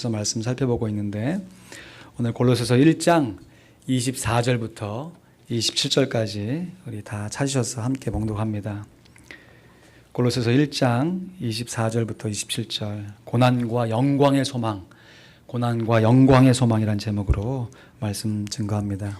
계속해서 말씀 살펴보고 있는데 오늘 골로새서 1장 24절부터 27절까지 우리 다 찾으셔서 함께 봉독합니다. 골로새서 1장 24절부터 27절 고난과 영광의 소망, 고난과 영광의 소망이란 제목으로 말씀 증거합니다.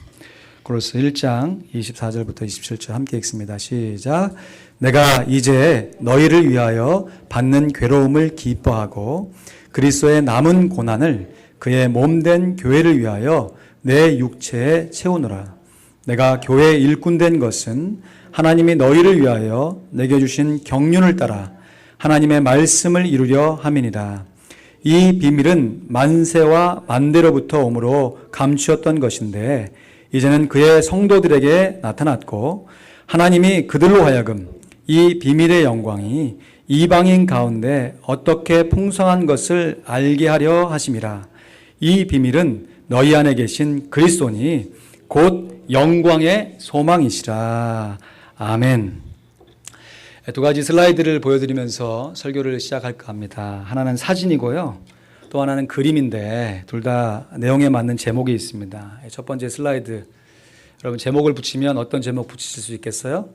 골로새 1장 24절부터 27절 함께 읽습니다. 시작. 내가 이제 너희를 위하여 받는 괴로움을 기뻐하고 그리스도의 남은 고난을 그의 몸된 교회를 위하여 내 육체에 채우노라. 내가 교회의 일꾼 된 것은 하나님이 너희를 위하여 내게 주신 경륜을 따라 하나님의 말씀을 이루려 함이니라. 이 비밀은 만세와 만대로부터 오므로 감추었던 것인데 이제는 그의 성도들에게 나타났고 하나님이 그들로 하여금 이 비밀의 영광이 이방인 가운데 어떻게 풍성한 것을 알게 하려 하심이라. 이 비밀은 너희 안에 계신 그리스도니 곧 영광의 소망이시라. 아멘. 두 가지 슬라이드를 보여드리면서 설교를 시작할까 합니다. 하나는 사진이고요. 또 하나는 그림인데 둘 다 내용에 맞는 제목이 있습니다. 첫 번째 슬라이드. 여러분 제목을 붙이면 어떤 제목 붙이실 수 있겠어요?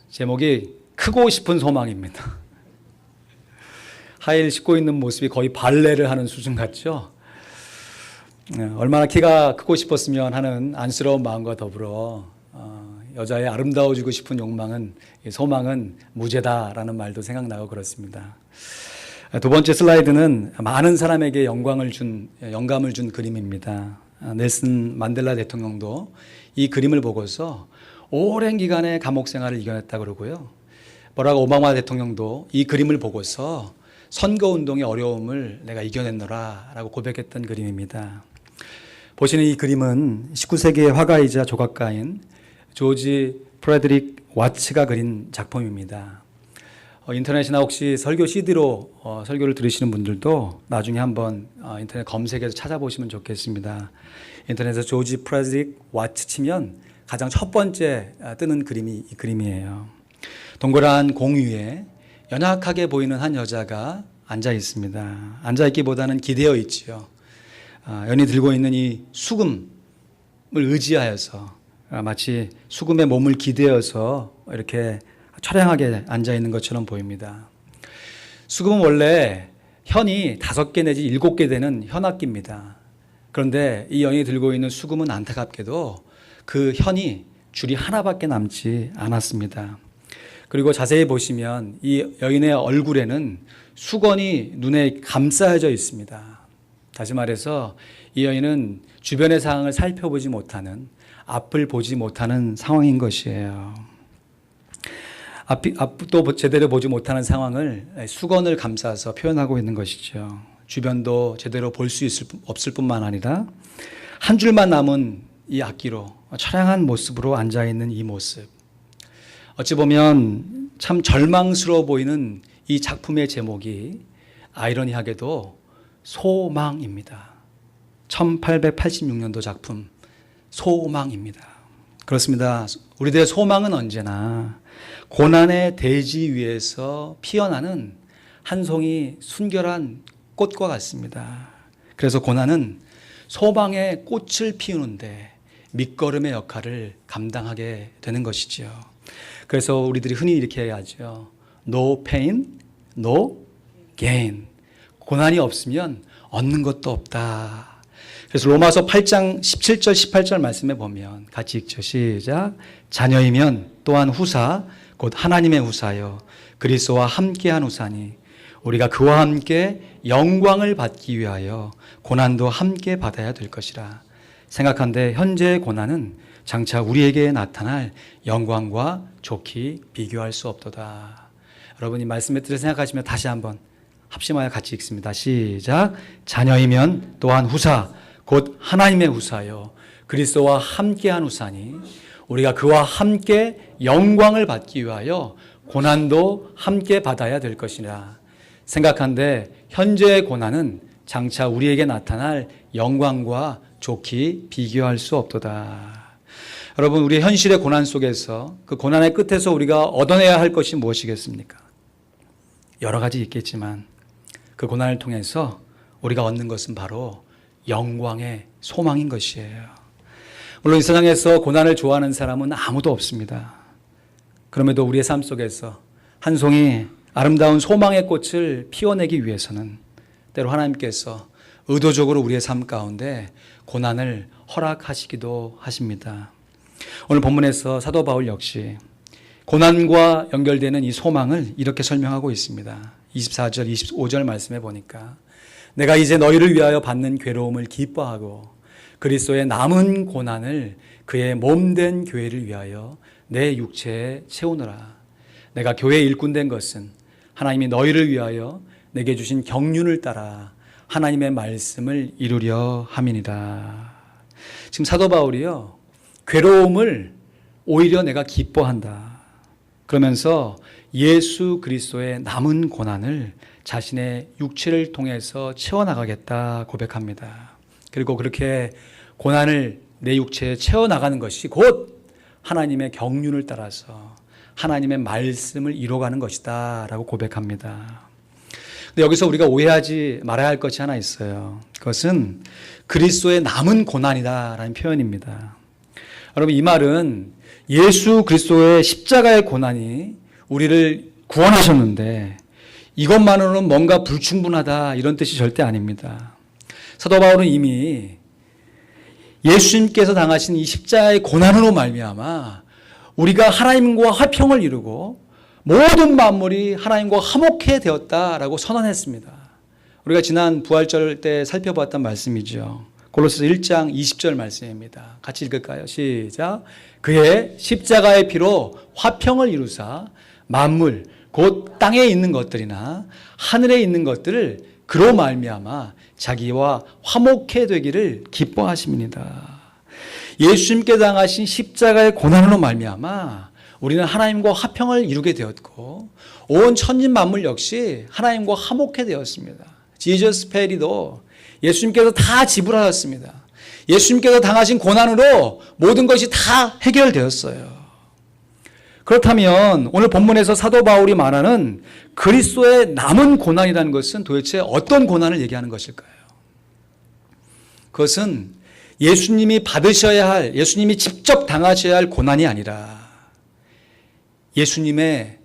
제목이 크고 싶은 소망입니다. 하이힐 신고 있는 모습이 거의 발레를 하는 수준 같죠? 얼마나 키가 크고 싶었으면 하는 안쓰러운 마음과 더불어 여자의 아름다워지고 싶은 욕망은, 소망은 무죄다라는 말도 생각나고 그렇습니다. 두 번째 슬라이드는 많은 사람에게 영감을 준 그림입니다. 넬슨 만델라 대통령도 이 그림을 보고서 오랜 기간의 감옥 생활을 이겨냈다 그러고요. 버락 오바마 대통령도 이 그림을 보고서 선거운동의 어려움을 내가 이겨냈노라 라고 고백했던 그림입니다. 보시는 이 그림은 19세기의 화가이자 조각가인 조지 프레드릭 와츠가 그린 작품입니다. 인터넷이나 혹시 설교 CD로 설교를 들으시는 분들도 나중에 한번 인터넷 검색해서 찾아보시면 좋겠습니다. 인터넷에서 조지 프레드릭 와츠 치면 가장 첫 번째 뜨는 그림이 이 그림이에요. 동그란 공 위에 연약하게 보이는 한 여자가 앉아 있습니다. 앉아 있기보다는 기대어 있지요. 연이 들고 있는 이 수금을 의지하여서 마치 수금의 몸을 기대어서 이렇게 처량하게 앉아 있는 것처럼 보입니다. 수금은 원래 현이 5개 내지 7개 되는 현악기입니다. 그런데 이 여인이 들고 있는 수금은 안타깝게도 그 현이 줄이 하나밖에 남지 않았습니다. 그리고 자세히 보시면 이 여인의 얼굴에는 수건이 눈에 감싸여져 있습니다. 다시 말해서 이 여인은 주변의 상황을 살펴보지 못하는, 앞을 보지 못하는 상황인 것이에요. 앞도 제대로 보지 못하는 상황을 수건을 감싸서 표현하고 있는 것이죠. 주변도 제대로 볼 수 없을 뿐만 아니라 한 줄만 남은 이 악기로 처량한 모습으로 앉아있는 이 모습. 어찌 보면 참 절망스러워 보이는 이 작품의 제목이 아이러니하게도 소망입니다. 1886년도 작품 소망입니다. 그렇습니다. 우리들의 소망은 언제나 고난의 대지 위에서 피어나는 한 송이 순결한 꽃과 같습니다. 그래서 고난은 소망의 꽃을 피우는데 밑거름의 역할을 감당하게 되는 것이죠. 그래서 우리들이 흔히 이렇게 해야죠. No pain, no gain. 고난이 없으면 얻는 것도 없다. 그래서 로마서 8장 17절 18절 말씀에 보면 같이 읽죠. 시작. 자녀이면 또한 후사 곧 하나님의 후사여 그리스도와 함께한 후사니 우리가 그와 함께 영광을 받기 위하여 고난도 함께 받아야 될 것이라. 생각한데 현재의 고난은 장차 우리에게 나타날 영광과 좋게 비교할 수 없도다. 여러분이 말씀의 뜻을 생각하시면 다시 한번 합심하여 같이 읽습니다. 시작. 자녀이면 또한 후사 곧 하나님의 후사여 그리스도와 함께한 후사니 우리가 그와 함께 영광을 받기 위하여 고난도 함께 받아야 될 것이라. 생각한데 현재의 고난은 장차 우리에게 나타날 영광과 좋게 비교할 수 없도다. 여러분, 우리 현실의 고난 속에서 그 고난의 끝에서 우리가 얻어내야 할 것이 무엇이겠습니까? 여러 가지 있겠지만 그 고난을 통해서 우리가 얻는 것은 바로 영광의 소망인 것이에요. 물론 이 세상에서 고난을 좋아하는 사람은 아무도 없습니다. 그럼에도 우리의 삶 속에서 한 송이 아름다운 소망의 꽃을 피워내기 위해서는 때로 하나님께서 의도적으로 우리의 삶 가운데 고난을 허락하시기도 하십니다. 오늘 본문에서 사도 바울 역시 고난과 연결되는 이 소망을 이렇게 설명하고 있습니다. 24절, 25절 말씀해 보니까 내가 이제 너희를 위하여 받는 괴로움을 기뻐하고 그리스도의 남은 고난을 그의 몸된 교회를 위하여 내 육체에 채우노라. 내가 교회의 일꾼 된 것은 하나님이 너희를 위하여 내게 주신 경륜을 따라 하나님의 말씀을 이루려 함이니라. 지금 사도 바울이요, 괴로움을 오히려 내가 기뻐한다. 그러면서 예수 그리스도의 남은 고난을 자신의 육체를 통해서 채워나가겠다 고백합니다. 그리고 그렇게 고난을 내 육체에 채워나가는 것이 곧 하나님의 경륜을 따라서 하나님의 말씀을 이뤄가는 것이다 라고 고백합니다. 근데 여기서 우리가 오해하지 말아야 할 것이 하나 있어요. 그것은 그리스도의 남은 고난이다 라는 표현입니다. 여러분, 이 말은 예수 그리스도의 십자가의 고난이 우리를 구원하셨는데 이것만으로는 뭔가 불충분하다 이런 뜻이 절대 아닙니다. 사도 바울은 이미 예수님께서 당하신 이 십자가의 고난으로 말미암아 우리가 하나님과 화평을 이루고 모든 만물이 하나님과 화목해 되었다라고 선언했습니다. 우리가 지난 부활절 때 살펴봤던 말씀이죠. 골로새서 1장 20절 말씀입니다. 같이 읽을까요? 시작. 그의 십자가의 피로 화평을 이루사 만물 곧 땅에 있는 것들이나 하늘에 있는 것들을 그로 말미암아 자기와 화목해 되기를 기뻐하십니다. 예수님께 당하신 십자가의 고난으로 말미암아 우리는 하나님과 화평을 이루게 되었고 온 천진 만물 역시 하나님과 화목해 되었습니다. 지저스 페리도 예수님께서 다 지불하셨습니다. 예수님께서 당하신 고난으로 모든 것이 다 해결되었어요. 그렇다면 오늘 본문에서 사도 바울이 말하는 그리스도의 남은 고난이라는 것은 도대체 어떤 고난을 얘기하는 것일까요? 그것은 예수님이 받으셔야 할, 예수님이 직접 당하셔야 할 고난이 아니라 예수님의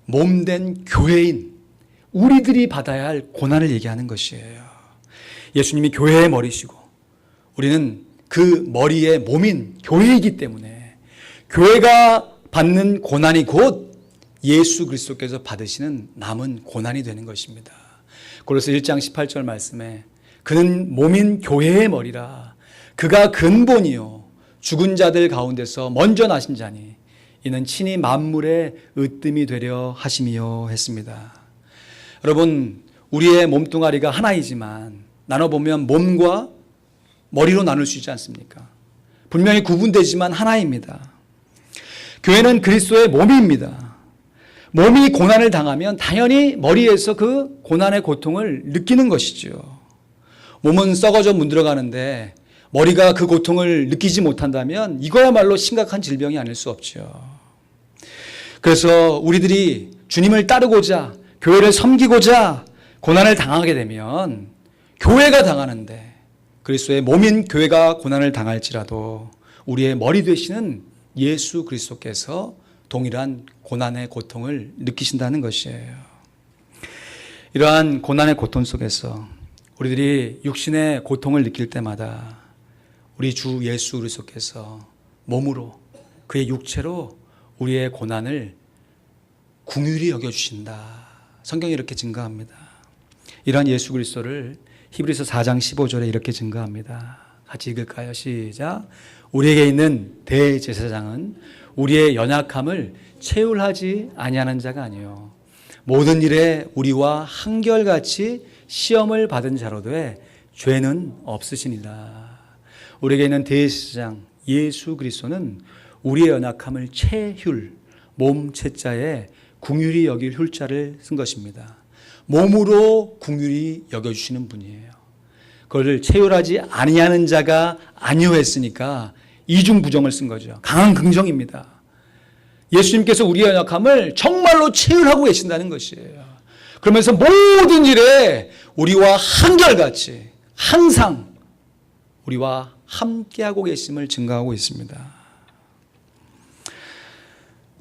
몸된 교회인 우리들이 받아야 할 고난을 얘기하는 것이에요. 예수님이 교회의 머리시고 우리는 그 머리의 몸인 교회이기 때문에 교회가 받는 고난이 곧 예수 그리스도께서 받으시는 남은 고난이 되는 것입니다. 골로새 1장 18절 말씀에 그는 몸인 교회의 머리라 그가 근본이요 죽은 자들 가운데서 먼저 나신 자니 이는 친히 만물의 으뜸이 되려 하심이요 했습니다. 여러분, 우리의 몸뚱아리가 하나이지만 나눠보면 몸과 머리로 나눌 수 있지 않습니까? 분명히 구분되지만 하나입니다. 교회는 그리스도의 몸입니다. 몸이 고난을 당하면 당연히 머리에서 그 고난의 고통을 느끼는 것이죠. 몸은 썩어져 문드러가는데 머리가 그 고통을 느끼지 못한다면 이거야말로 심각한 질병이 아닐 수 없죠. 그래서 우리들이 주님을 따르고자 교회를 섬기고자 고난을 당하게 되면 교회가 당하는데 그리스도의 몸인 교회가 고난을 당할지라도 우리의 머리 되시는 예수 그리스도께서 동일한 고난의 고통을 느끼신다는 것이에요. 이러한 고난의 고통 속에서 우리들이 육신의 고통을 느낄 때마다 우리 주 예수 그리스도께서 몸으로 그의 육체로 우리의 고난을 긍휼히 여겨주신다. 성경이 이렇게 증거합니다. 이러한 예수 그리스도를 히브리서 4장 15절에 이렇게 증거합니다. 같이 읽을까요? 시작. 우리에게 있는 대제사장은 우리의 연약함을 체휼하지 아니하는 자가 아니요 모든 일에 우리와 한결같이 시험을 받은 자로 돼 죄는 없으시니라. 우리에게 있는 대제사장 예수 그리스도는 우리의 연약함을 체휼, 몸 체자에 긍휼히 여길 훌자를 쓴 것입니다. 몸으로 긍휼히 여겨주시는 분이에요. 그걸 체휼하지 아니하는 자가 아니오 했으니까 이중부정을 쓴 거죠. 강한 긍정입니다. 예수님께서 우리의 연약함을 정말로 체휼하고 계신다는 것이에요. 그러면서 모든 일에 우리와 한결같이 항상 우리와 함께하고 계심을 증거하고 있습니다.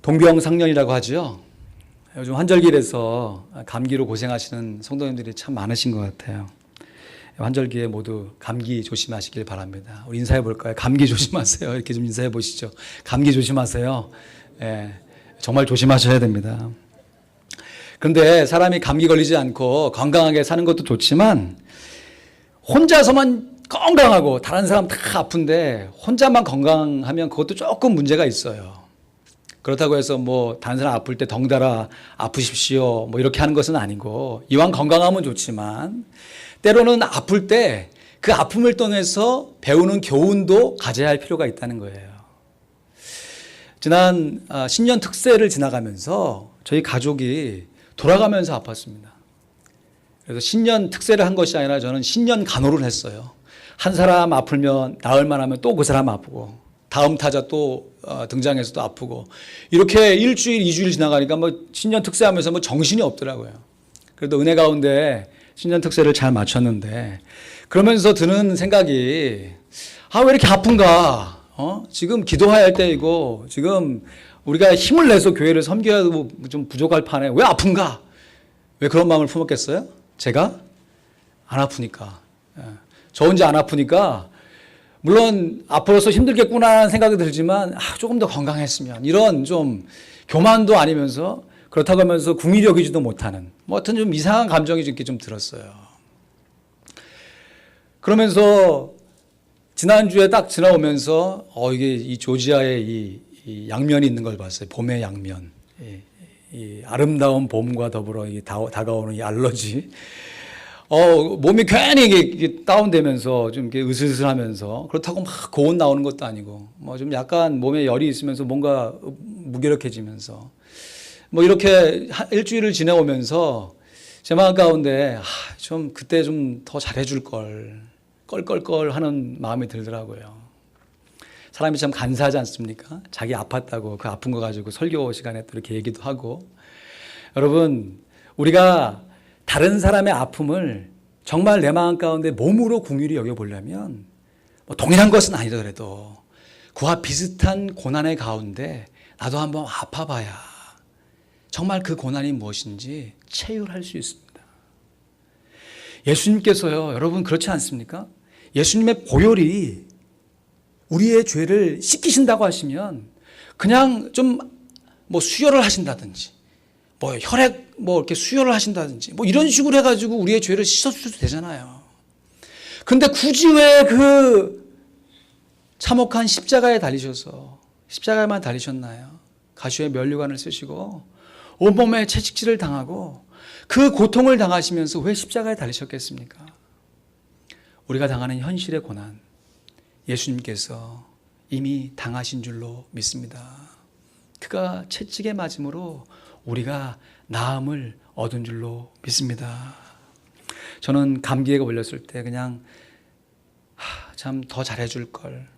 동병상련이라고 하죠. 요즘 환절기라서 감기로 고생하시는 성도님들이 참 많으신 것 같아요. 환절기에 모두 감기 조심하시길 바랍니다. 우리 인사해 볼까요? 감기 조심하세요. 이렇게 좀 인사해 보시죠. 감기 조심하세요. 예, 정말 조심하셔야 됩니다. 그런데 사람이 감기 걸리지 않고 건강하게 사는 것도 좋지만 혼자서만 건강하고 다른 사람 다 아픈데 혼자만 건강하면 그것도 조금 문제가 있어요. 그렇다고 해서 뭐 다른 사람 아플 때 덩달아 아프십시오 뭐 이렇게 하는 것은 아니고, 이왕 건강하면 좋지만 때로는 아플 때 그 아픔을 통해서 배우는 교훈도 가져야 할 필요가 있다는 거예요. 지난 신년 특세를 지나가면서 저희 가족이 돌아가면서 아팠습니다. 그래서 신년 특세를 한 것이 아니라 저는 신년 간호를 했어요. 한 사람 아프면 나흘만 하면 또 그 사람 아프고, 다음 타자 또 등장해서 또 아프고, 이렇게 일주일, 2주일 지나가니까 뭐 신년 특세하면서 뭐 정신이 없더라고요. 그래도 은혜 가운데 신년 특세를 잘 마쳤는데, 그러면서 드는 생각이, 왜 이렇게 아픈가? 지금 기도해야 할 때이고, 지금 우리가 힘을 내서 교회를 섬겨도 좀 부족할 판에 왜 아픈가? 왜 그런 마음을 품었겠어요? 제가 안 아프니까. 저 혼자 안 아프니까, 물론 앞으로서 힘들겠구나 하는 생각이 들지만 조금 더 건강했으면, 이런 좀 교만도 아니면서 그렇다고 하면서 궁일이 여기지도 못하는 뭐 하여튼 좀 이상한 감정이 이렇게 좀 들었어요. 그러면서 지난주에 딱 지나오면서 이게 이 조지아에 이 양면이 있는 걸 봤어요. 봄의 양면. 이 아름다운 봄과 더불어 다가오는 이 알러지. 몸이 괜히 이게 다운되면서 좀 이렇게 으슬으슬하면서, 그렇다고 막 고온 나오는 것도 아니고 뭐 좀 약간 몸에 열이 있으면서 뭔가 무기력해지면서 뭐 이렇게 일주일을 지내오면서 제 마음 가운데 좀 그때 좀 더 잘해줄 걸 껄껄껄 하는 마음이 들더라고요. 사람이 참 간사하지 않습니까? 자기 아팠다고 그 아픈 거 가지고 설교 시간에 또 이렇게 얘기도 하고. 여러분, 우리가 다른 사람의 아픔을 정말 내 마음 가운데 몸으로 긍휼히 여겨보려면 뭐 동일한 것은 아니더라도 그와 비슷한 고난의 가운데 나도 한번 아파봐야 정말 그 고난이 무엇인지 체휼할 수 있습니다. 예수님께서요, 여러분 그렇지 않습니까? 예수님의 보혈이 우리의 죄를 씻기신다고 하시면 그냥 좀 뭐 수혈을 하신다든지, 뭐 혈액 뭐 이렇게 수혈을 하신다든지 뭐 이런 식으로 해가지고 우리의 죄를 씻어줘도 되잖아요. 근데 굳이 왜 그 참혹한 십자가에 달리셔서 십자가에만 달리셨나요? 가시의 면류관을 쓰시고 온몸에 채찍질을 당하고 그 고통을 당하시면서 왜 십자가에 달리셨겠습니까? 우리가 당하는 현실의 고난, 예수님께서 이미 당하신 줄로 믿습니다. 그가 채찍에 맞음으로 우리가 나음을 얻은 줄로 믿습니다. 저는 감기에 걸렸을 때 그냥 참 더 잘해줄 걸,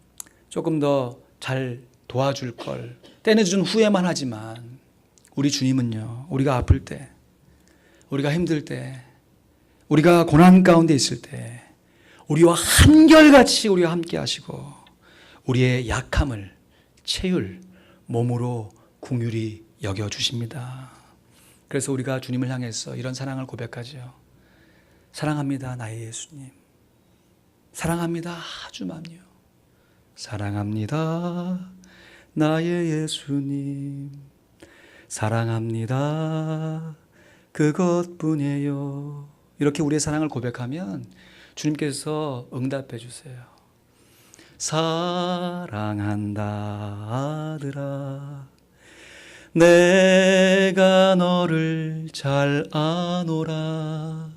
조금 더 잘 도와줄 걸, 때늦은 후회만 하지만 우리 주님은요, 우리가 아플 때, 우리가 힘들 때, 우리가 고난 가운데 있을 때 우리와 한결같이 우리와 함께 하시고 우리의 약함을 체휼, 몸으로 긍휼히 여겨주십니다. 그래서 우리가 주님을 향해서 이런 사랑을 고백하죠. 사랑합니다, 나의 예수님. 사랑합니다, 아주 많이요. 사랑합니다, 나의 예수님. 사랑합니다, 그것뿐이에요. 이렇게 우리의 사랑을 고백하면 주님께서 응답해 주세요. 사랑한다 아들아, 내가 너를 잘 아노라.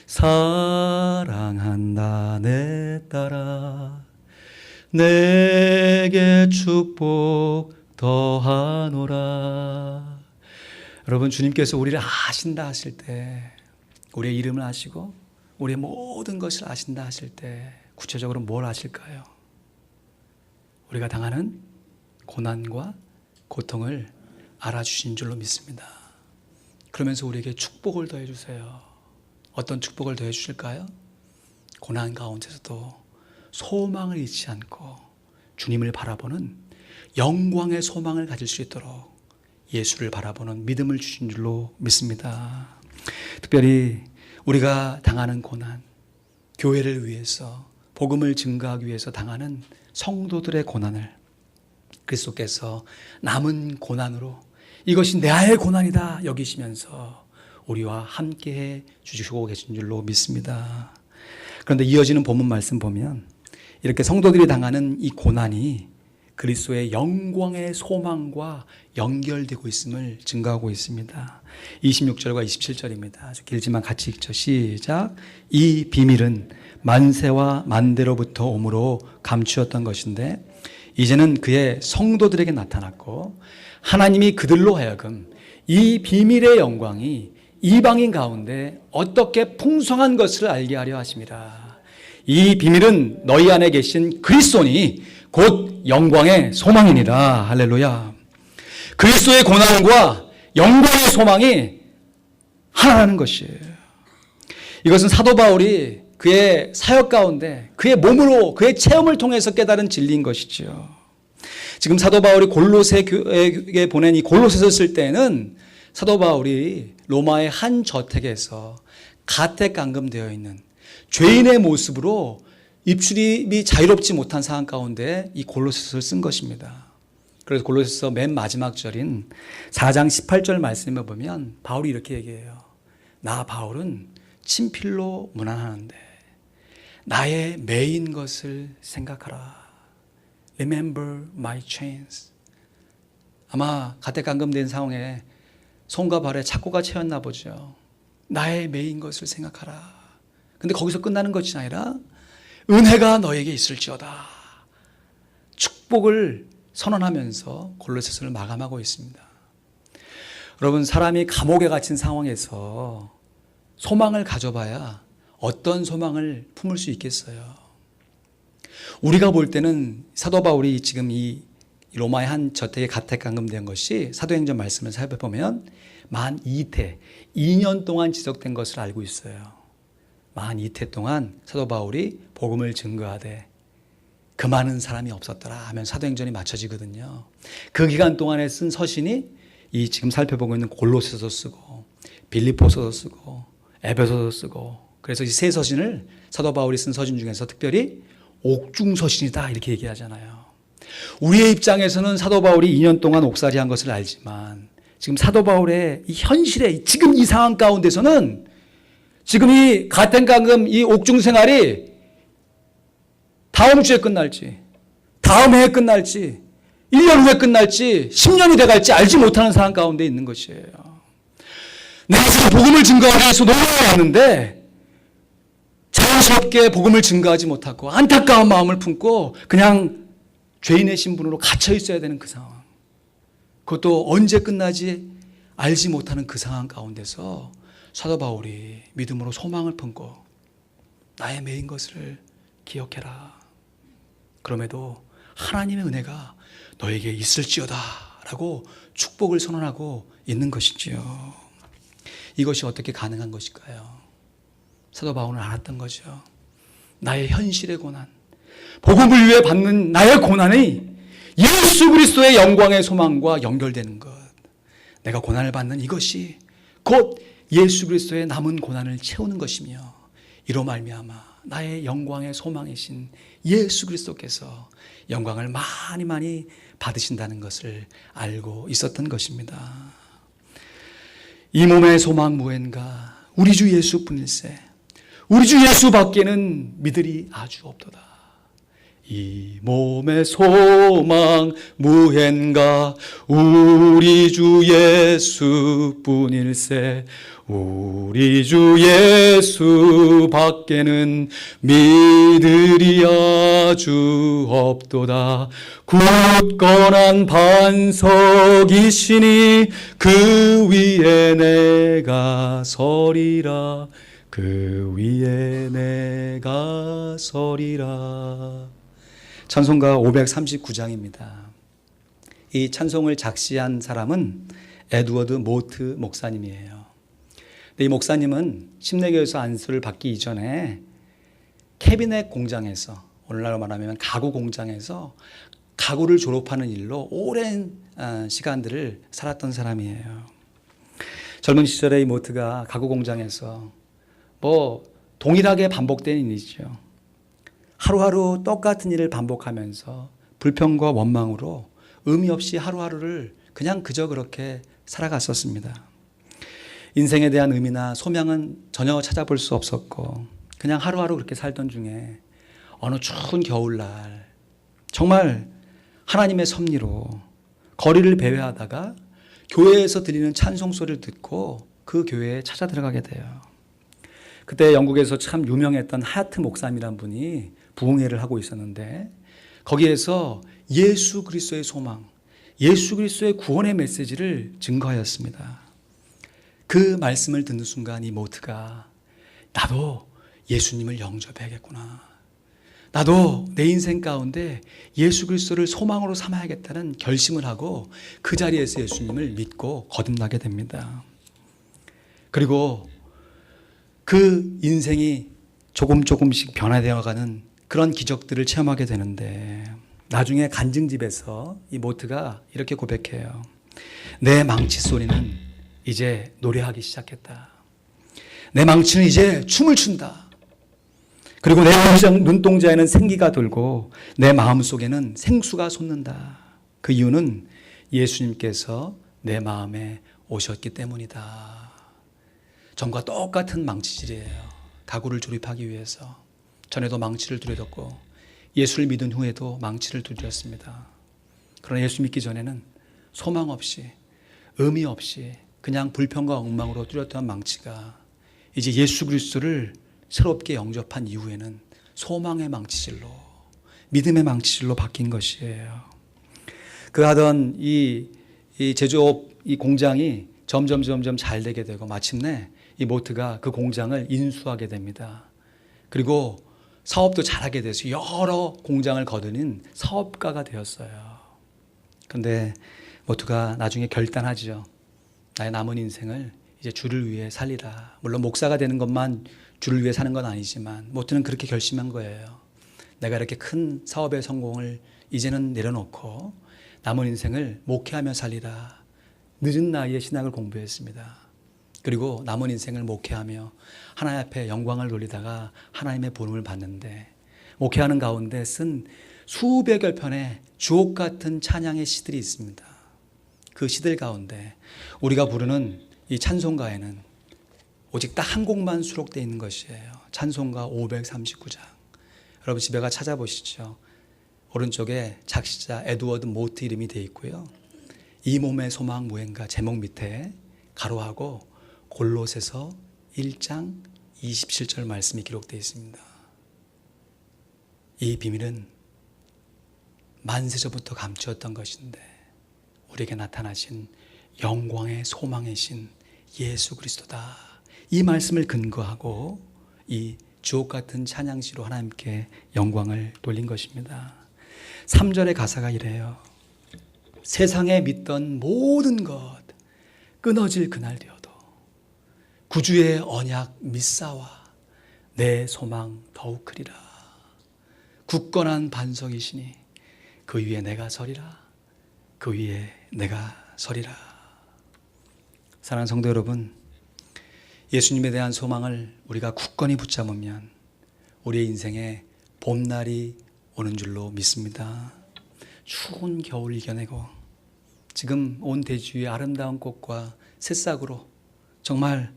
사랑한다 내 딸아, 내게 축복 더하노라. 여러분, 주님께서 우리를 아신다 하실 때, 우리의 이름을 아시고 우리의 모든 것을 아신다 하실 때 구체적으로 뭘 아실까요? 우리가 당하는 고난과 고통을 알아주신 줄로 믿습니다. 그러면서 우리에게 축복을 더해 주세요. 어떤 축복을 더해 주실까요? 고난 가운데서도 소망을 잃지 않고 주님을 바라보는 영광의 소망을 가질 수 있도록 예수를 바라보는 믿음을 주신 줄로 믿습니다. 특별히 우리가 당하는 고난, 교회를 위해서 복음을 증거하기 위해서 당하는 성도들의 고난을 그리스도께서 남은 고난으로 이것이 나의 고난이다 여기시면서 우리와 함께해 주시고 계신 줄로 믿습니다. 그런데 이어지는 본문 말씀 보면 이렇게 성도들이 당하는 이 고난이 그리스도의 영광의 소망과 연결되고 있음을 증거하고 있습니다. 26절과 27절입니다. 아주 길지만 같이 읽죠. 시작. 이 비밀은 만세와 만대로부터 오므로 감추었던 것인데 이제는 그의 성도들에게 나타났고 하나님이 그들로 하여금 이 비밀의 영광이 이방인 가운데 어떻게 풍성한 것을 알게 하려 하심이라. 이 비밀은 너희 안에 계신 그리스도니 곧 영광의 소망이니라. 할렐루야. 그리스도의 고난과 영광의 소망이 하나라는 것이에요. 이것은 사도 바울이 그의 사역 가운데 그의 몸으로 그의 체험을 통해서 깨달은 진리인 것이죠. 지금 사도 바울이 골로새 교회에 보낸 이 골로새서 쓸 때는 사도 바울이 로마의 한 저택에서 가택감금되어 있는 죄인의 모습으로 입출입이 자유롭지 못한 상황 가운데 이 골로새서를 쓴 것입니다. 그래서 골로새서 맨 마지막 절인 4장 18절 말씀에 보면 바울이 이렇게 얘기해요. 나 바울은 친필로 문안하는데 나의 매인 것을 생각하라. Remember my chains. 아마 가택감금된 상황에 손과 발에 착고가 채였나 보죠. 나의 매인 것을 생각하라. 근데 거기서 끝나는 것이 아니라 은혜가 너에게 있을지어다. 축복을 선언하면서 골로새서를 마감하고 있습니다. 여러분, 사람이 감옥에 갇힌 상황에서 소망을 가져봐야 어떤 소망을 품을 수 있겠어요? 우리가 볼 때는 사도 바울이 지금 이 로마의 한 저택에 가택감금된 것이 사도행전 말씀을 살펴보면 만 2태, 2년 동안 지속된 것을 알고 있어요. 만 2태 동안 사도 바울이 복음을 증거하되 그 많은 사람이 없었더라 하면 사도행전이 맞춰지거든요. 그 기간 동안에 쓴 서신이 이 지금 살펴보고 있는 골로새서 쓰고 빌립보서도 쓰고 에베소서 쓰고 그래서 이 세 서신을 사도 바울이 쓴 서신 중에서 특별히 옥중서신이다 이렇게 얘기하잖아요. 우리의 입장에서는 사도 바울이 2년 동안 옥살이한 것을 알지만 지금 사도 바울의 이 현실의 지금 이 상황 가운데서는 지금 이 가택감금 이 옥중 생활이 다음 주에 끝날지 다음 해에 끝날지 1년 후에 끝날지 10년이 돼갈지 알지 못하는 상황 가운데 있는 것이에요. 내가 지금 복음을 증거하기 위해서 노력해 왔는데 자연스럽게 복음을 증거하지 못하고 안타까운 마음을 품고 그냥 죄인의 신분으로 갇혀 있어야 되는 그 상황. 그것도 언제 끝나지 알지 못하는 그 상황 가운데서 사도 바울이 믿음으로 소망을 품고 나의 매인 것을 기억해라. 그럼에도 하나님의 은혜가 너에게 있을지어다 라고 축복을 선언하고 있는 것이지요. 이것이 어떻게 가능한 것일까요? 사도 바울은 알았던 거죠. 나의 현실의 고난, 복음을 위해 받는 나의 고난이 예수 그리스도의 영광의 소망과 연결되는 것. 내가 고난을 받는 이것이 곧 예수 그리스도의 남은 고난을 채우는 것이며 이로 말미암아 나의 영광의 소망이신 예수 그리스도께서 영광을 많이 많이 받으신다는 것을 알고 있었던 것입니다. 이 몸의 소망 무엔가 우리 주 예수뿐일세. 우리 주 예수 밖에는 믿으리 아주 없도다. 이 몸의 소망 무엔가 우리 주 예수뿐일세. 우리 주 예수 밖에는 믿으리 아주 없도다. 굳건한 반석이시니 그 위에 내가 서리라. 그 위에 내가 서리라. 찬송가 539장입니다. 이 찬송을 작시한 사람은 에드워드 모트 목사님이에요. 이 목사님은 심내교에서 안수를 받기 이전에 캐비넷 공장에서, 오늘날로 말하면 가구 공장에서 가구를 졸업하는 일로 오랜 시간들을 살았던 사람이에요. 젊은 시절에 이 모트가 가구 공장에서 동일하게 반복되는 일이죠. 하루하루 똑같은 일을 반복하면서 불평과 원망으로 의미 없이 하루하루를 그냥 그저 그렇게 살아갔었습니다. 인생에 대한 의미나 소명은 전혀 찾아볼 수 없었고 그냥 하루하루 그렇게 살던 중에 어느 추운 겨울날 정말 하나님의 섭리로 거리를 배회하다가 교회에서 들리는 찬송 소리를 듣고 그 교회에 찾아 들어가게 돼요. 그때 영국에서 참 유명했던 하야트 목사님이란 분이 부흥회를 하고 있었는데 거기에서 예수 그리스도의 소망, 예수 그리스도의 구원의 메시지를 증거하였습니다. 그 말씀을 듣는 순간 이 모트가 나도 예수님을 영접해야겠구나. 나도 내 인생 가운데 예수 그리스도를 소망으로 삼아야겠다는 결심을 하고 그 자리에서 예수님을 믿고 거듭나게 됩니다. 그리고 그 인생이 조금씩 변화되어가는 그런 기적들을 체험하게 되는데 나중에 간증집에서 이 모트가 이렇게 고백해요. 내 망치 소리는 이제 노래하기 시작했다. 내 망치는 이제 춤을 춘다. 그리고 내 눈동자에는 생기가 돌고 내 마음속에는 생수가 솟는다. 그 이유는 예수님께서 내 마음에 오셨기 때문이다. 전과 똑같은 망치질이에요. 가구를 조립하기 위해서. 전에도 망치를 두려웠고 예수를 믿은 후에도 망치를 두려웠습니다. 그러나 예수 믿기 전에는 소망 없이 의미 없이 그냥 불평과 엉망으로 뚜렷한 망치가 이제 예수 그리스도를 새롭게 영접한 이후에는 소망의 망치질로, 믿음의 망치질로 바뀐 것이에요. 그 하던 이 제조업 이 공장이 점점 잘 되게 되고 마침내 이 모트가 그 공장을 인수하게 됩니다. 그리고 사업도 잘하게 돼서 여러 공장을 거두는 사업가가 되었어요. 그런데 모트가 나중에 결단하죠. 나의 남은 인생을 이제 주를 위해 살리라. 물론 목사가 되는 것만 주를 위해 사는 건 아니지만 모트는 그렇게 결심한 거예요. 내가 이렇게 큰 사업의 성공을 이제는 내려놓고 남은 인생을 목회하며 살리라. 늦은 나이에 신학을 공부했습니다. 그리고 남은 인생을 목회하며 하나님 앞에 영광을 돌리다가 하나님의 본음을 받는데 목회하는 가운데 쓴 수백여 편의 주옥 같은 찬양의 시들이 있습니다. 그 시들 가운데 우리가 부르는 이 찬송가에는 오직 딱 한 곡만 수록되어 있는 것이에요. 찬송가 539장. 여러분 집에 가 찾아보시죠. 오른쪽에 작시자 에드워드 모트 이름이 되어 있고요. 이 몸의 소망 무행가 제목 밑에 가로하고 골로새서 1장 27절 말씀이 기록되어 있습니다. 이 비밀은 만세전부터 감추었던 것인데 우리에게 나타나신 영광의 소망의 신 예수 그리스도다. 이 말씀을 근거하고 이 주옥 같은 찬양시로 하나님께 영광을 돌린 것입니다. 3절의 가사가 이래요. 세상에 믿던 모든 것 끊어질 그날 되어도 구주의 언약 믿사와 내 소망 더욱 크리라. 굳건한 반석이시니 그 위에 내가 서리라. 그 위에 내가 서리라. 사랑하는 성도 여러분, 예수님에 대한 소망을 우리가 굳건히 붙잡으면 우리의 인생에 봄날이 오는 줄로 믿습니다. 추운 겨울 이겨내고 지금 온 대지 위에 아름다운 꽃과 새싹으로 정말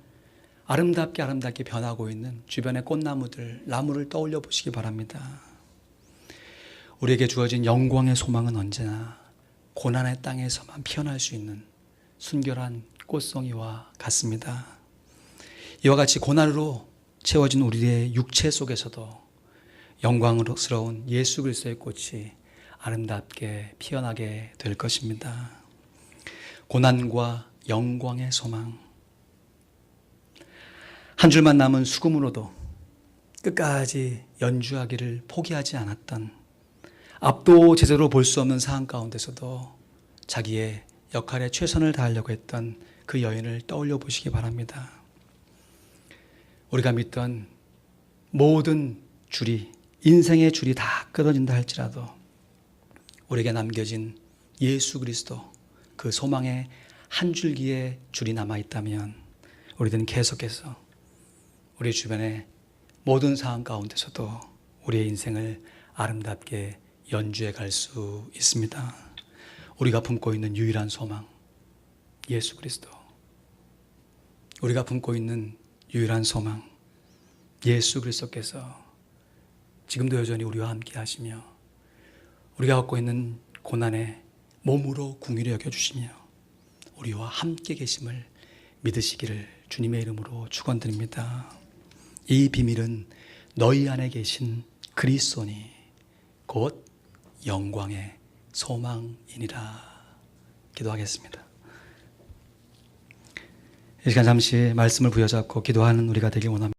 아름답게 변하고 있는 주변의 꽃나무들, 나무를 떠올려 보시기 바랍니다. 우리에게 주어진 영광의 소망은 언제나 고난의 땅에서만 피어날 수 있는 순결한 꽃송이와 같습니다. 이와 같이 고난으로 채워진 우리의 육체 속에서도 영광스러운 예수 그리스도의 꽃이 아름답게 피어나게 될 것입니다. 고난과 영광의 소망. 한 줄만 남은 수금으로도 끝까지 연주하기를 포기하지 않았던, 앞도 제대로 볼 수 없는 상황 가운데서도 자기의 역할에 최선을 다하려고 했던 그 여인을 떠올려 보시기 바랍니다. 우리가 믿던 모든 줄이, 인생의 줄이 다 끊어진다 할지라도 우리에게 남겨진 예수 그리스도, 그 소망의 한 줄기의 줄이 남아있다면 우리들은 계속해서 우리 주변의 모든 상황 가운데서도 우리의 인생을 아름답게 연주해 갈 수 있습니다. 우리가 품고 있는 유일한 소망, 예수 그리스도. 우리가 품고 있는 유일한 소망, 예수 그리스도께서 지금도 여전히 우리와 함께 하시며 우리가 갖고 있는 고난에 몸으로 궁휼히 여겨주시며 우리와 함께 계심을 믿으시기를 주님의 이름으로 축원드립니다. 이 비밀은 너희 안에 계신 그리스도니 곧 영광의 소망이니라. 기도하겠습니다. 이 시간 잠시 말씀을 부여잡고 기도하는 우리가 되길 원합니다.